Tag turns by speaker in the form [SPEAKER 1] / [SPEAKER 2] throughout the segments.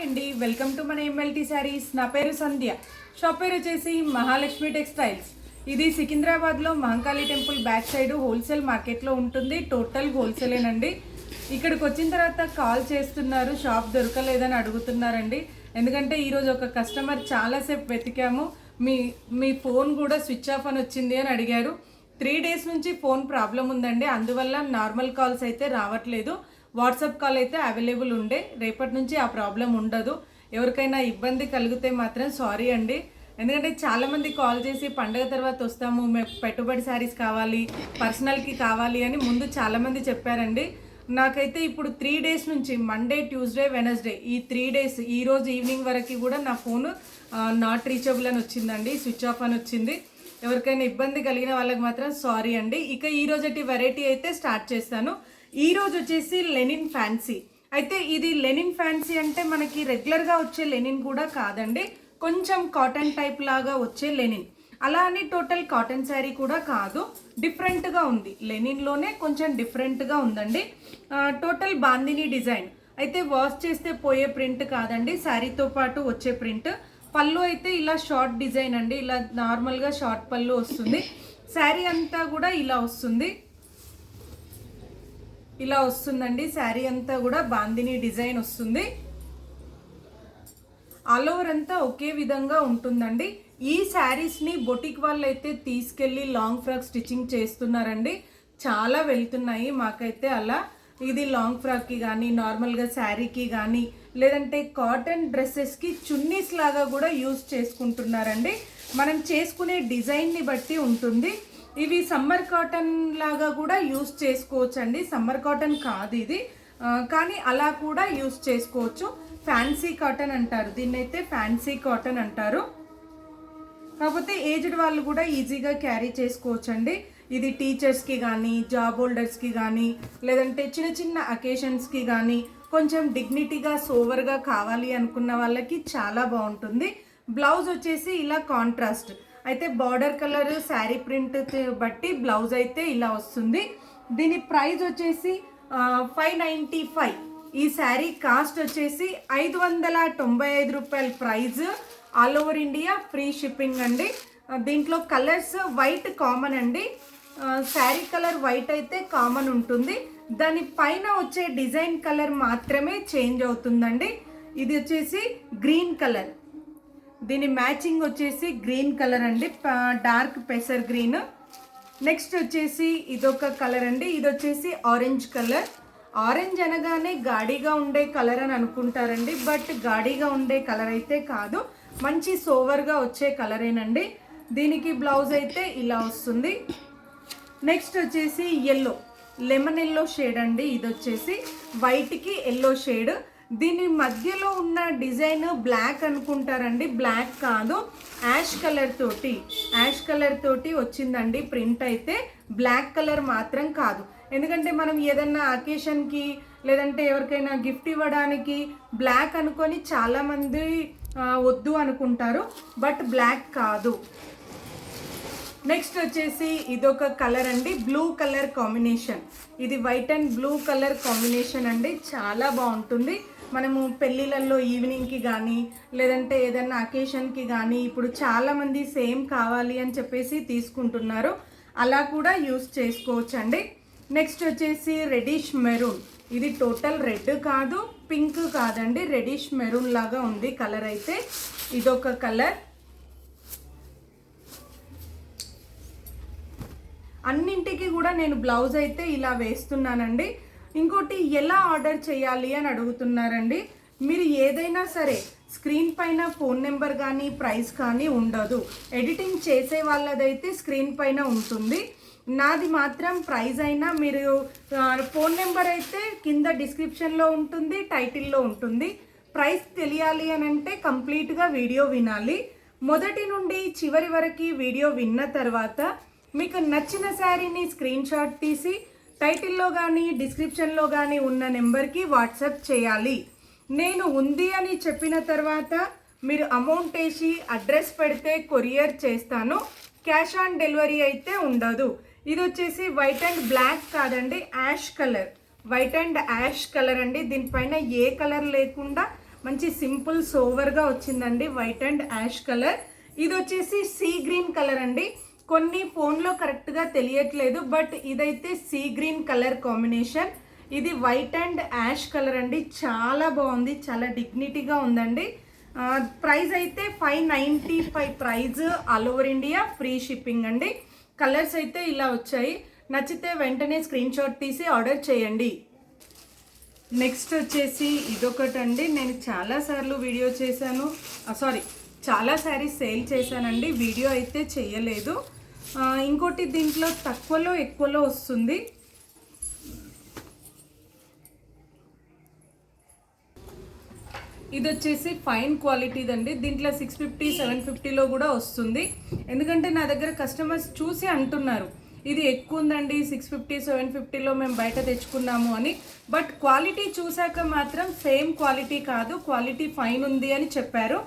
[SPEAKER 1] అండి, welcome to మన MLT saris. నా పేరు సంధ్య. షాప్ పేరు వచ్చేసి మహాలక్ష్మి టెక్స్టైల్స్. ఇది సికింద్రాబాద్లో Mahankali temple back side wholesale మార్కెట్లో ఉంటుంది. టోటల్ హోల్సేలేనండి. ఇక్కడికి వచ్చిన తర్వాత కాల్ చేస్తున్నారు, షాప్ దొరకలేదని అడుగుతున్నారండి. ఎందుకంటే ఈరోజు ఒక కస్టమర్ చాలాసేపు వెతికాము, మీ ఫోన్ కూడా స్విచ్ ఆఫ్ అని వచ్చింది అని అడిగారు. 3 days నుంచి ఫోన్ ప్రాబ్లం ఉందండి, అందువల్ల నార్మల్ కాల్స్ అయితే రావట్లేదు. వాట్సాప్ కాల్ అయితే అవైలబుల్ ఉండే. రేపటి నుంచి ఆ ప్రాబ్లం ఉండదు. ఎవరికైనా ఇబ్బంది కలిగితే మాత్రం సారీ అండి. ఎందుకంటే చాలామంది కాల్ చేసి పండగ తర్వాత వస్తాము, మేము పెట్టుబడి శారీస్ కావాలి, పర్సనల్కి కావాలి అని ముందు చాలామంది చెప్పారండి. నాకైతే ఇప్పుడు 3 days నుంచి మండే, ట్యూస్డే, వెనస్డే ఈ 3 days ఈరోజు ఈవినింగ్ వరకు కూడా నా ఫోన్ నాట్ రీచబుల్ అని వచ్చిందండి, స్విచ్ ఆఫ్ అని వచ్చింది. ఎవరికైనా ఇబ్బంది కలిగిన వాళ్ళకి మాత్రం సారీ అండి. ఇక ఈ రోజటి వెరైటీ అయితే స్టార్ట్ చేస్తాను. ఈ రోజు వచ్చేసి లెనిన్ ఫ్యాన్సీ. అయితే ఇది లెనిన్ ఫ్యాన్సీ అంటే మనకి రెగ్యులర్గా వచ్చే లెనిన్ కూడా కాదండి, కొంచెం కాటన్ టైప్ లాగా వచ్చే లెనిన్. అలా అని టోటల్ కాటన్ శారీ కూడా కాదు, డిఫరెంట్గా ఉంది. లెనిన్లోనే కొంచెం డిఫరెంట్గా ఉందండి. Total bandhani design. అయితే వాష్ చేస్తే పోయే ప్రింట్ కాదండి, శారీతో పాటు వచ్చే ప్రింట్. పళ్ళు అయితే ఇలా షార్ట్ డిజైన్ అండి, ఇలా నార్మల్గా షార్ట్ పళ్ళు వస్తుంది. శారీ అంతా కూడా ఇలా వస్తుంది, ఇలా వస్తుందండి. శారీ అంతా కూడా బాందిని డిజైన్ వస్తుంది. ఆల్ ఓవర్ అంతా ఒకే విధంగా ఉంటుందండి. ఈ శారీస్ని బొటిక్ వాళ్ళు అయితే తీసుకెళ్ళి లాంగ్ ఫ్రాక్ స్టిచ్చింగ్ చేస్తున్నారండి. చాలా వెళ్తున్నాయి మాకైతే అలా. ఇది లాంగ్ ఫ్రాక్కి కానీ, నార్మల్గా శారీకి కానీ, లేదంటే కాటన్ డ్రెస్సెస్కి చున్నీస్ లాగా కూడా యూజ్ చేసుకుంటున్నారండి. మనం చేసుకునే డిజైన్ని బట్టి ఉంటుంది. ఇవి సమ్మర్ కాటన్ లాగా కూడా యూజ్ చేసుకోవచ్చు అండి. సమ్మర్ కాటన్ కాదు ఇది, కానీ అలా కూడా యూజ్ చేసుకోవచ్చు. ఫ్యాన్సీ కాటన్ అంటారు దీన్ని, అయితే ఫ్యాన్సీ కాటన్ అంటారు. కాకపోతే ఏజ్డ్ వాళ్ళు కూడా ఈజీగా క్యారీ చేసుకోవచ్చు అండి. ఇది టీచర్స్కి కానీ, జాబ్ హోల్డర్స్కి కానీ, లేదంటే చిన్న చిన్న అకేషన్స్కి కానీ, కొంచెం డిగ్నిటీగా సోవర్గా కావాలి అనుకున్న వాళ్ళకి చాలా బాగుంటుంది. బ్లౌజ్ వచ్చేసి ఇలా కాంట్రాస్ట్. అయితే బార్డర్ కలర్ శారీ ప్రింట్ బట్టి బ్లౌజ్ అయితే ఇలా వస్తుంది. దీని ప్రైస్ వచ్చేసి 595. ఈ శారీ కాస్ట్ వచ్చేసి 595 రూపాయల price. All over India free shipping అండి. దీంట్లో కలర్స్ వైట్ కామన్ అండి. శారీ కలర్ వైట్ అయితే కామన్ ఉంటుంది, దాని పైన వచ్చే డిజైన్ కలర్ మాత్రమే చేంజ్ అవుతుందండి. ఇది వచ్చేసి గ్రీన్ కలర్, దీని మ్యాచింగ్ వచ్చేసి గ్రీన్ కలర్ అండి, డార్క్ పెసర్ గ్రీన్. నెక్స్ట్ వచ్చేసి ఇదొక కలర్ అండి, ఇది వచ్చేసి ఆరెంజ్ కలర్. ఆరెంజ్ అనగానే గాడిగా ఉండే కలర్ అని అనుకుంటారండి, బట్ గాడిగా ఉండే కలర్ అయితే కాదు, మంచి సోవర్గా వచ్చే కలరేనండి. దీనికి బ్లౌజ్ అయితే ఇలా వస్తుంది. నెక్స్ట్ వచ్చేసి ఎల్లో, లెమన్ ఎల్లో షేడ్ అండి. ఇది వచ్చేసి వైట్కి ఎల్లో షేడ్. దీని మధ్యలో ఉన్న డిజైన్ బ్లాక్ అనుకుంటారండి, బ్లాక్ కాదు, యాష్ కలర్ తోటి వచ్చిందండి ప్రింట్ అయితే. బ్లాక్ కలర్ మాత్రం కాదు, ఎందుకంటే మనం ఏదన్నా అకేషన్కి లేదంటే ఎవరికైనా గిఫ్ట్ ఇవ్వడానికి బ్లాక్ అనుకొని చాలామంది వద్దు అనుకుంటారు, బట్ బ్లాక్ కాదు. నెక్స్ట్ వచ్చేసి ఇదొక కలర్ అండి, బ్లూ కలర్ కాంబినేషన్. ఇది white and blue colour combination అండి, చాలా బాగుంటుంది. మనము పెళ్ళిళ్ళల్లో ఈవినింగ్కి కానీ, లేదంటే ఏదైనా అకేషన్కి కానీ, ఇప్పుడు చాలామంది సేమ్ కావాలి అని చెప్పేసి తీసుకుంటున్నారు, అలా కూడా యూస్ చేసుకోవచ్చు అండి. నెక్స్ట్ వచ్చేసి రెడిష్ మెరూన్. ఇది టోటల్ రెడ్ కాదు, పింక్ కాదండి, రెడిష్ మెరూన్ లాగా ఉంది కలర్ అయితే. ఇదొక కలర్. అన్నింటికి కూడా నేను బ్లౌజ్ అయితే ఇలా వేస్తున్నానండి. ఇంకోటి, ఎలా ఆర్డర్ చేయాలి అని అడుగుతున్నారండి. మీరు ఏదైనా సరే స్క్రీన్ పైన ఫోన్ నెంబర్ కానీ ప్రైస్ కానీ ఉండదు. ఎడిటింగ్ చేసే వాళ్ళదైతే స్క్రీన్ పైన ఉంటుంది, నాది మాత్రం ప్రైస్ అయినా మీరు ఫోన్ నెంబర్ అయితే కింద డిస్క్రిప్షన్లో ఉంటుంది, టైటిల్లో ఉంటుంది. ప్రైస్ తెలియాలి అని అంటే కంప్లీట్గా వీడియో వినాలి. మొదటి నుండి చివరి వరకు వీడియో విన్న తర్వాత మీకు నచ్చిన శారీని స్క్రీన్ షాట్ తీసి టైటిల్లో కానీ డిస్క్రిప్షన్లో కానీ ఉన్న నెంబర్కి వాట్సాప్ చేయాలి. నేను ఉంది అని చెప్పిన తర్వాత మీరు అమౌంట్ వేసి అడ్రస్ పెడితే కొరియర్ చేస్తాను, క్యాష్ ఆన్ డెలివరీ అయితే ఉండదు. ఇది వచ్చేసి వైట్ అండ్ బ్లాక్ కాదండి, ash colour, white and ash colour అండి. దీనిపైన ఏ కలర్ లేకుండా మంచి సింపుల్ సోవర్గా వచ్చిందండి, వైట్ అండ్ యాష్ కలర్. ఇది వచ్చేసి సీ గ్రీన్ కలర్ అండి. కొన్ని ఫోన్లో కరెక్ట్గా తెలియట్లేదు, బట్ ఇదైతే సీ గ్రీన్ కలర్ కాంబినేషన్. ఇది వైట్ అండ్ యాష్ కలర్ అండి, చాలా బాగుంది, చాలా డిగ్నిటీగా ఉందండి. ప్రైస్ అయితే 595 price, all over India free shipping అండి. కలర్స్ అయితే ఇలా వచ్చాయి. నచ్చితే వెంటనే స్క్రీన్ షాట్ తీసి ఆర్డర్ చేయండి. నెక్స్ట్ వచ్చేసి ఇదొకటండి, నేను చాలాసార్లు వీడియో చేశాను, చాలా శారీస్ సేల్ చేశానండి, వీడియో అయితే చేయలేదు. ఇంకోటి దీంట్లో తక్కువలో ఎక్కువలో వస్తుంది. ఇది వచ్చేసి ఫైన్ క్వాలిటీదండి. దీంట్లో 650 750లో కూడా వస్తుంది. ఎందుకంటే నా దగ్గర కస్టమర్స్ చూసి అంటున్నారు ఇది ఎక్కువ ఉందండి, 650 750లో మేము బయట తెచ్చుకున్నాము అని. బట్ క్వాలిటీ చూసాక మాత్రం సేమ్ క్వాలిటీ కాదు, క్వాలిటీ ఫైన్ ఉంది అని చెప్పారు.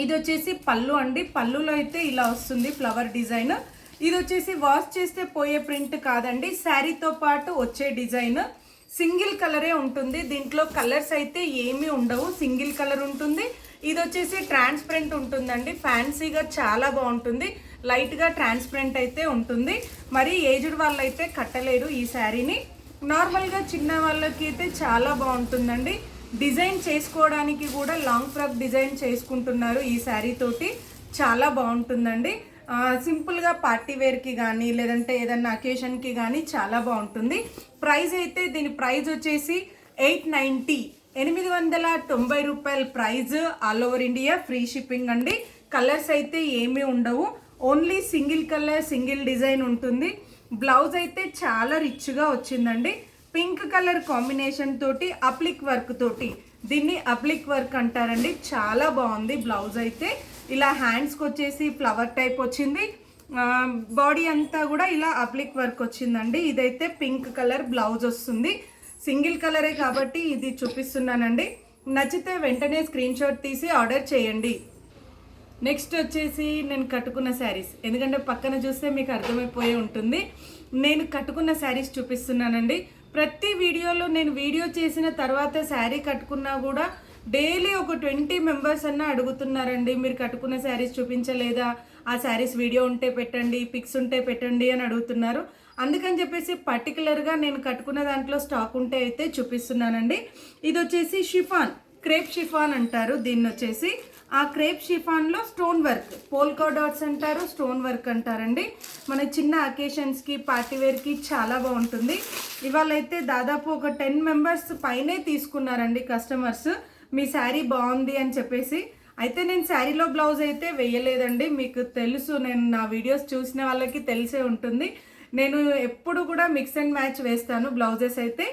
[SPEAKER 1] ఇది వచ్చేసి పళ్ళు అండి. పళ్ళులో అయితే ఇలా వస్తుంది ఫ్లవర్ డిజైన్. ఇది వచ్చేసి వాష్ చేస్తే పోయే ప్రింట్ కాదండి, శారీతో పాటు వచ్చే డిజైన్. సింగిల్ కలరే ఉంటుంది, దీంట్లో కలర్స్ అయితే ఏమీ ఉండవు, సింగిల్ కలర్ ఉంటుంది. ఇది వచ్చేసి ట్రాన్స్పరెంట్ ఉంటుందండి, ఫ్యాన్సీగా చాలా బాగుంటుంది. లైట్గా ట్రాన్స్పరెంట్ అయితే ఉంటుంది. మరి ఏజ్డ్ వాళ్ళైతే కట్టలేరు ఈ శారీని. నార్మల్గా చిన్న వాళ్ళకి అయితే చాలా బాగుంటుందండి. డిజైన్ చేసుకోవడానికి కూడా లాంగ్ ఫ్రాక్ డిజైన్ చేసుకుంటున్నారు ఈ శారీ తోటి, చాలా బాగుంటుందండి. సింపుల్గా పార్టీ వేర్కి కానీ లేదంటే ఏదన్నా అకేషన్కి కానీ చాలా బాగుంటుంది. ప్రైస్ అయితే దీని ప్రైస్ వచ్చేసి 890 890 రూపాయల price, all over India free shipping అండి. కలర్స్ అయితే ఏమీ ఉండవు, only single colour single design ఉంటుంది. బ్లౌజ్ అయితే చాలా రిచ్గా వచ్చిందండి, పింక్ కలర్ కాంబినేషన్ తోటి అప్లిక్ వర్క్ తోటి. దీన్ని అప్లిక్ వర్క్ అంటారండి, చాలా బాగుంది. బ్లౌజ్ అయితే ఇలా హ్యాండ్స్కి వచ్చేసి ఫ్లవర్ టైప్ వచ్చింది, బాడీ అంతా కూడా ఇలా అప్లిక్ వర్క్ వచ్చిందండి. ఇదైతే పింక్ కలర్ బ్లౌజ్ వస్తుంది, సింగిల్ కలరే కాబట్టి ఇది చూపిస్తున్నానండి. నచ్చితే వెంటనే స్క్రీన్ షాట్ తీసి ఆర్డర్ చేయండి. నెక్స్ట్ వచ్చేసి నేను కట్టుకున్న శారీస్, ఎందుకంటే పక్కన చూస్తే మీకు అర్థమైపోయి ఉంటుంది. నేను కట్టుకున్న శారీస్ చూపిస్తున్నానండి. ప్రతి వీడియోలో నేను వీడియో చేసిన తర్వాత శారీ కట్టుకున్నా కూడా డైలీ ఒక 20 మెంబర్స్ అన్న అడుగుతున్నారండి, మీరు కట్టుకున్న శారీస్ చూపించలేదా, ఆ శారీస్ వీడియో ఉంటే పెట్టండి, పిక్స్ ఉంటే పెట్టండి అని అడుగుతున్నారు. అందుకని చెప్పేసి పర్టికులర్గా నేను కట్టుకున్న దాంట్లో స్టాక్ ఉంటే అయితే చూపిస్తున్నానండి. ఇది వచ్చేసి షిఫాన్, క్రేప్ షిఫాన్ అంటారు దీన్ని వచ్చేసి. ఆ క్రేప్ షిఫాన్లో స్టోన్ వర్క్, పోల్కా డాట్స్ అంటారు, స్టోన్ వర్క్ అంటారండి. మన చిన్న అకేషన్స్కి పార్టీ వేర్కి చాలా బాగుంటుంది. ఇవాళ అయితే దాదాపు ఒక 10 మెంబర్స్ పైనే తీసుకున్నారండి కస్టమర్స్, మీ శారీ బాగుంది అని చెప్పేసి. అయితే నేను శారీలో బ్లౌజ్ అయితే వేయలేదండి, మీకు తెలుసు, నేను నా వీడియోస్ చూసిన వాళ్ళకి తెలిసే ఉంటుంది. నేను ఎప్పుడు కూడా మిక్స్ అండ్ మ్యాచ్ వేస్తాను బ్లౌజెస్ అయితే.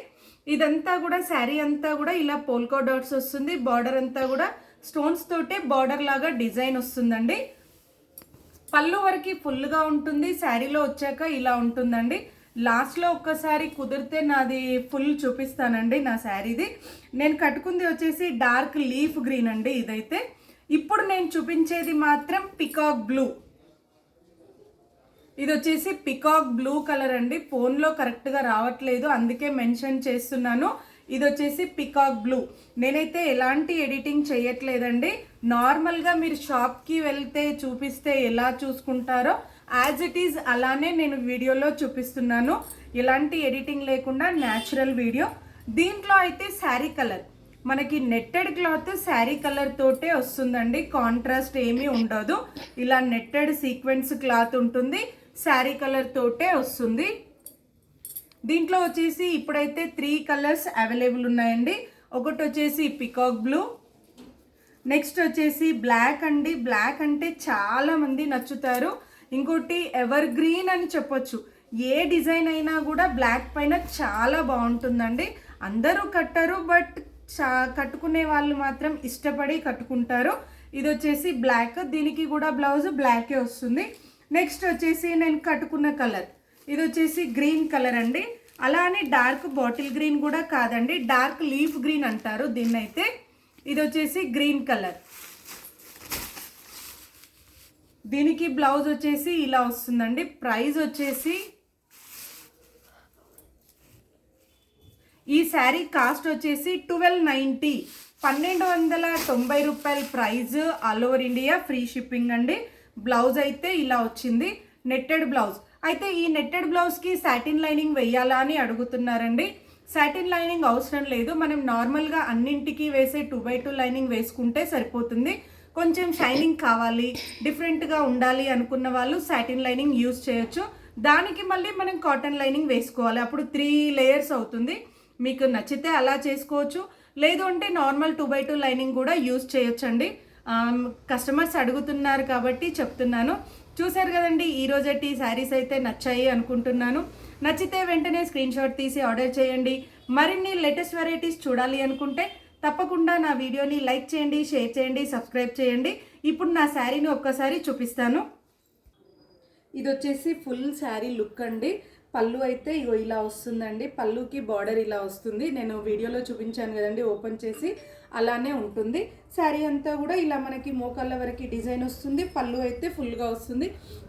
[SPEAKER 1] ఇదంతా కూడా శారీ అంతా కూడా ఇలా పోల్కా డాట్స్ వస్తుంది, బార్డర్ అంతా కూడా స్టోన్స్ తోటే బార్డర్ లాగా డిజైన్ వస్తుందండి. పళ్ళు వరకు ఫుల్గా ఉంటుంది, శారీలో వచ్చాక ఇలా ఉంటుందండి. లాస్ట్లో ఒక్కసారి కుదిరితే నాది ఫుల్ చూపిస్తానండి నా శారీది. నేను కట్టుకుంది వచ్చేసి డార్క్ లీఫ్ గ్రీన్ అండి ఇదైతే. ఇప్పుడు నేను చూపించేది మాత్రం పికాక్ బ్లూ. ఇది వచ్చేసి పికాక్ బ్లూ కలర్ అండి, ఫోన్లో కరెక్ట్గా రావట్లేదు అందుకే మెన్షన్ చేస్తున్నాను. ఇది వచ్చేసి పికాక్ బ్లూ. నేనైతే ఎలాంటి ఎడిటింగ్ చేయట్లేదండి, నార్మల్గా మీరు షాప్కి వెళ్తే చూపిస్తే ఎలా చూసుకుంటారో యాజ్ ఇట్ ఈజ్ అలానే నేను వీడియోలో చూపిస్తున్నాను, ఎలాంటి ఎడిటింగ్ లేకుండా న్యాచురల్ వీడియో. దీంట్లో అయితే శారీ కలర్ మనకి నెట్టెడ్ క్లాత్ శారీ కలర్ తోటే వస్తుందండి, కాంట్రాస్ట్ ఏమీ ఉండదు. ఇలా నెట్టెడ్ సీక్వెన్స్ క్లాత్ ఉంటుంది, శారీ కలర్ తోటే వస్తుంది. దీంట్లో వచ్చేసి ఇప్పుడైతే 3 కలర్స్ అవైలబుల్ ఉన్నాయండి. ఒకటి వచ్చేసి పికాక్ బ్లూ, నెక్స్ట్ వచ్చేసి బ్లాక్ అండి, బ్లాక్ అంటే చాలా మంది నచ్చుతారు. ఇంకోటి ఎవర్ గ్రీన్ అని చెప్పొచ్చు, ఏ డిజైన్ అయినా కూడా బ్లాక్ పైన చాలా బాగుంటుందండి. అందరూ కట్టరు, బట్ కట్టుకునే వాళ్ళు మాత్రం ఇష్టపడి కట్టుకుంటారు. ఇది వచ్చేసి బ్లాక్, దీనికి కూడా బ్లౌజ్ బ్లాకే వస్తుంది. నెక్స్ట్ వచ్చేసి నేను కట్టుకున్న కలర్ ఇది వచ్చేసి గ్రీన్ కలర్ అండి. అలానే డార్క్ బాటిల్ గ్రీన్ కూడా కాదండి, డార్క్ లీఫ్ గ్రీన్ అంటారు దీన్నైతే. ఇది వచ్చేసి గ్రీన్ కలర్, దీనికి బ్లౌజ్ వచ్చేసి ఇలా వస్తుందండి. ప్రైస్ వచ్చేసి ఈ శారీ కాస్ట్ వచ్చేసి 1290 1290 రూపాయల price, all over India, free shipping అండి. బ్లౌజ్ అయితే ఇలా వచ్చింది, నెట్టెడ్ బ్లౌజ్. అయితే ఈ నెట్టెడ్ బ్లౌజ్కి సాటిన్ లైనింగ్ వేయాలా అని అడుగుతున్నారండి. సాటిన్ లైనింగ్ అవసరం లేదు, మనం నార్మల్గా అన్నింటికి వేసే 2x2 లైనింగ్ వేసుకుంటే సరిపోతుంది. కొంచెం షైనింగ్ కావాలి, డిఫరెంట్గా ఉండాలి అనుకున్న వాళ్ళు సాటిన్ లైనింగ్ యూజ్ చేయొచ్చు. దానికి మళ్ళీ మనం కాటన్ లైనింగ్ వేసుకోవాలి, అప్పుడు 3 లేయర్స్ అవుతుంది. మీకు నచ్చితే అలా చేసుకోవచ్చు, లేదు అంటే నార్మల్ 2x2 లైనింగ్ కూడా యూజ్ చేయొచ్చండి. కస్టమర్స్ అడుగుతున్నారు కాబట్టి చెప్తున్నాను. చూసారు కదండి, ఈరోజటి శారీస్ అయితే నచ్చాయి అనుకుంటున్నాను. నచ్చితే వెంటనే స్క్రీన్ షాట్ తీసి ఆర్డర్ చేయండి. మరిన్ని లేటెస్ట్ వెరైటీస్ చూడాలి అనుకుంటే తప్పకుండా నా వీడియోని లైక్ చేయండి, షేర్ చేయండి, సబ్స్క్రైబ్ చేయండి. ఇప్పుడు నా శారీని ఒక్కసారి చూపిస్తాను. ఇది వచ్చేసి ఫుల్ శారీ లుక్ అండి. పళ్ళు అయితే ఇగో ఇలా వస్తుందండి, పళ్ళుకి బార్డర్ ఇలా వస్తుంది. నేను వీడియోలో చూపించాను కదండి, ఓపెన్ చేసి అలానే ఉంటుంది. శారీ అంతా కూడా ఇలా మనకి మోకాళ్ళ వరకు డిజైన్ వస్తుంది, పళ్ళు అయితే ఫుల్గా వస్తుంది.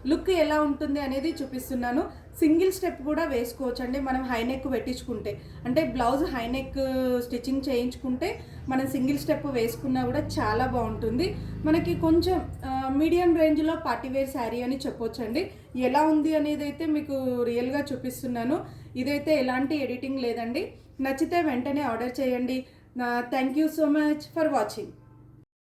[SPEAKER 1] లుక్ ఎలా ఉంటుంది అనేది చూపిస్తున్నాను. సింగిల్ స్టెప్ కూడా వేసుకోవచ్చు అండి, మనం హైనెక్ పెట్టించుకుంటే, అంటే బ్లౌజ్ హైనెక్ స్టిచ్చింగ్ చేయించుకుంటే మనం సింగిల్ స్టెప్ వేసుకున్నా కూడా చాలా బాగుంటుంది. మనకి కొంచెం మీడియం రేంజ్లో పార్టీవేర్ శారీ అని చెప్పొచ్చు అండి. ఎలా ఉంది అనేది అయితే మీకు రియల్గా చూపిస్తున్నాను. ఇదైతే ఎలాంటి ఎడిటింగ్ లేదండి. నచ్చితే వెంటనే ఆర్డర్ చేయండి. Thank you so much for watching.